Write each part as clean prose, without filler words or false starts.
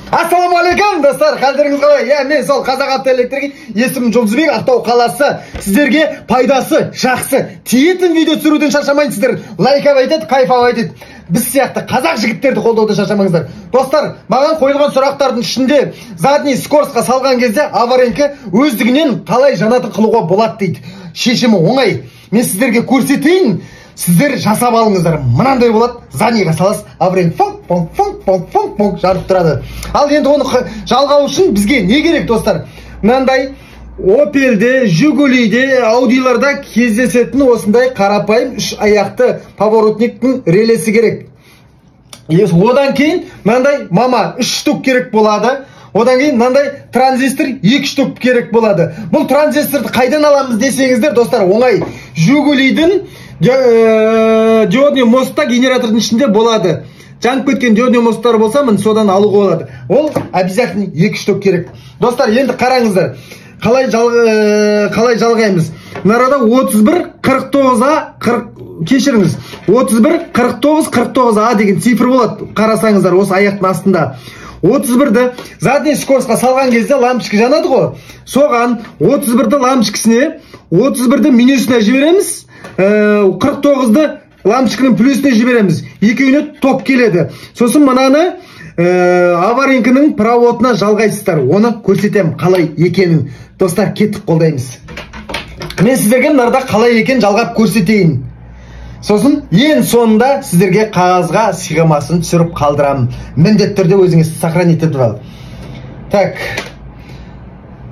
Ассалаумағалейкум достар, қалдырыңыз қалай? Мен сол Қазақ автоэлектрге, есімім Жұлдызбек, Ақтау қаласы. Сіздерге пайдасы, жақсы, тиетін видео түсіруден шаршамайсыздар. Лайкап айтады, кайфап айтады. Біз сияқты қазақ жігіттерді қолдауды шаршамаңыздар. Достар, маған қойылған сұрақтардың ішінде задний скоростқа салған кезде аваренкі өздігінен қалай жанатын қылуға болады дейді. Шешімі оңай. Мен сіздерге көрсетейін. Сіздер жасап алыңыздар. Мынандай болады. Заднийға саласыз, аваренкі фонк жарып тұрады. Ал енді оны жалғау үшін бізге не керек, достар? Мынандай Opel'де, Жигулиде, Audilарда кездесетін осындай қарапайым үш аяқты поворотниктің релесі керек. Одан кейін мынандай мама 3 штук керек болады. Одан кейін мынандай транзистор 2 штук керек болады. Бұл транзисторды қайдан аламыз десеңіздер, достар, оңай. Жигулидің диодный мостта генератордың ішінде болады. Жанып кеткен диодный мосттар болса, мін содан алуға болады. Ол обязательно 2 штук керек. Достар, енді қараңыздар. Қалай жалғаймыз? Нарада 31-49А, кешіріңіз, 31-49-49А деген цифр болады. Қарасаңыздар, осы аяқтың астында. 31-ді задний скоростқа салған кезде лампочка жанады ғой. Соған 31-ді лампочкасіне, 31-ді минусына жібереміз, 49-ді лампочканың плюсіне жібереміз. Екеуіне ток келеді. Сосын мынаны аваренкінің проводына жалғайсыздар. Оны көрсетем қалай екенін. Достар, кеттік қолдаймыз. Мен сіздерге мынарда қалай екен жалғап көрсетейін. Сосын ең соңында сіздерге қағазға схемасын түсіріп қалдырам. Міндетті түрде өзіңіз сохранить етіп ал. Так.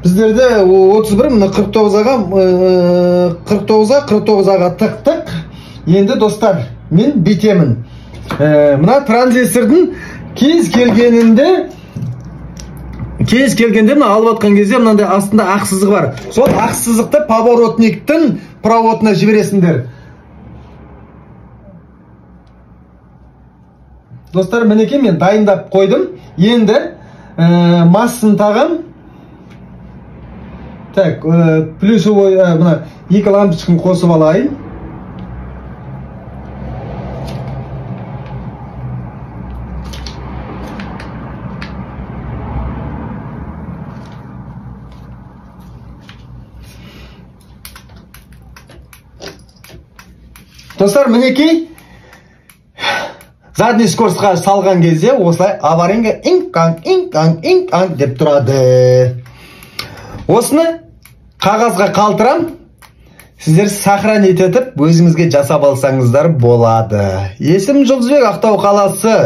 Біздерде 31 мына 49-ға тықтық. Енді достар, мен бетемін. Мына транзистордың кез келгенде мына алып атқан кезде мынандай астында ақ сызық бар. Сол ақ сызықты поворотниктің проводына жібересіңдер. Достар, мінекей мен дайындап қойдым. Енді массын тағам. Так, плюсовой мына 2 лампочканы қосып алайын. Достар, мінекей задний скоростқа салған кезде осылай аваренкі инканг деп тұрады. Осыны қағазға қалтырам. Сіздер сохранить етіп, өзіңізге жасап алсаңыздар болады. Есімім Жұлдызбек, Ақтау қаласы.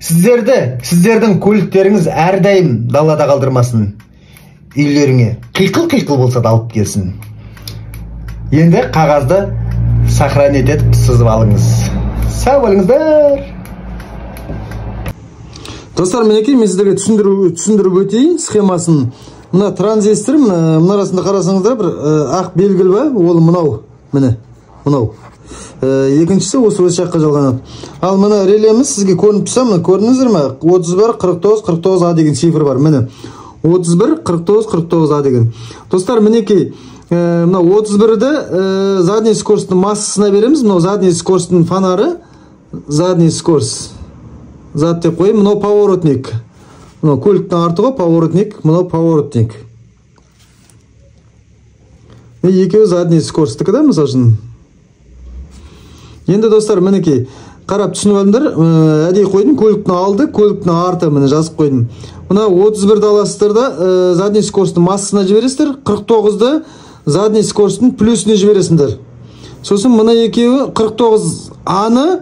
Сіздердің көліктеріңіз әрдайым далада қалдырмасын. Үйлеріңе қиқыл болса да алып келсін. Енді қағазды сохранить етіп сызып алыңыз. Сау болыңыздар. Достар, мінекей мен сіздерге түсіндіріп өтейін схемасын. Мына транзистор, мына арасында қарасаңыздар, бір ақ белгілі ба? Ол мынау, міне, мынау. Екіншісі осы жаққа жалғанады. Ал мына релеміз сізге көрініп тұрса, мына көрдіңіздер ме? 31-49-49А деген цифр бар, міне. 31-49-49А деген. Достар, мінекей мына 31-ді задний скоросттың массасына береміз. Мынау задний скоросттың фонары. Задний скорост. Зад деп қойым. Мынау поворотник. Мынау көліктің арты ғой, поворотник. Мынау поворотник. Екеуі задний скоросттікі да, мысал үшін. Енді достар, мінекей қарап түсініп алдыңдар. Әдей қойдым. Көліктің алды, көліктің арты. Міне жазып қойдым. Мына 31-ді аласыздар да задний скоросттың массасына жібересіздер. 49-ды задний скоросттың плюсіне жібересіңдер. Сосын мына екеуі 49-аны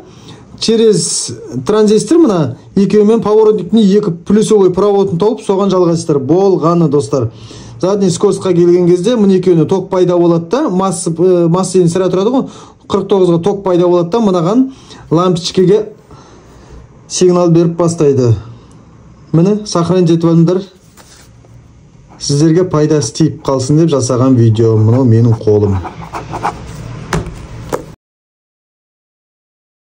через транзистор мына екеуімен поворотниктің 2 плюсовой проводын тауып, соған жалғайсыздар. Болғаны, достар. Задний скоростқа келген кезде мына екеуіне ток пайда болады да, масса енді сірә тұрады ғой, 49-ға ток пайда болады да, мынаған лампочкеге сигнал беріп бастайды. Міне, сохранить етіп алдыңдар. Сіздерге пайдасы тиіп қалсын деп жасаған видео. Мынау менің қолым.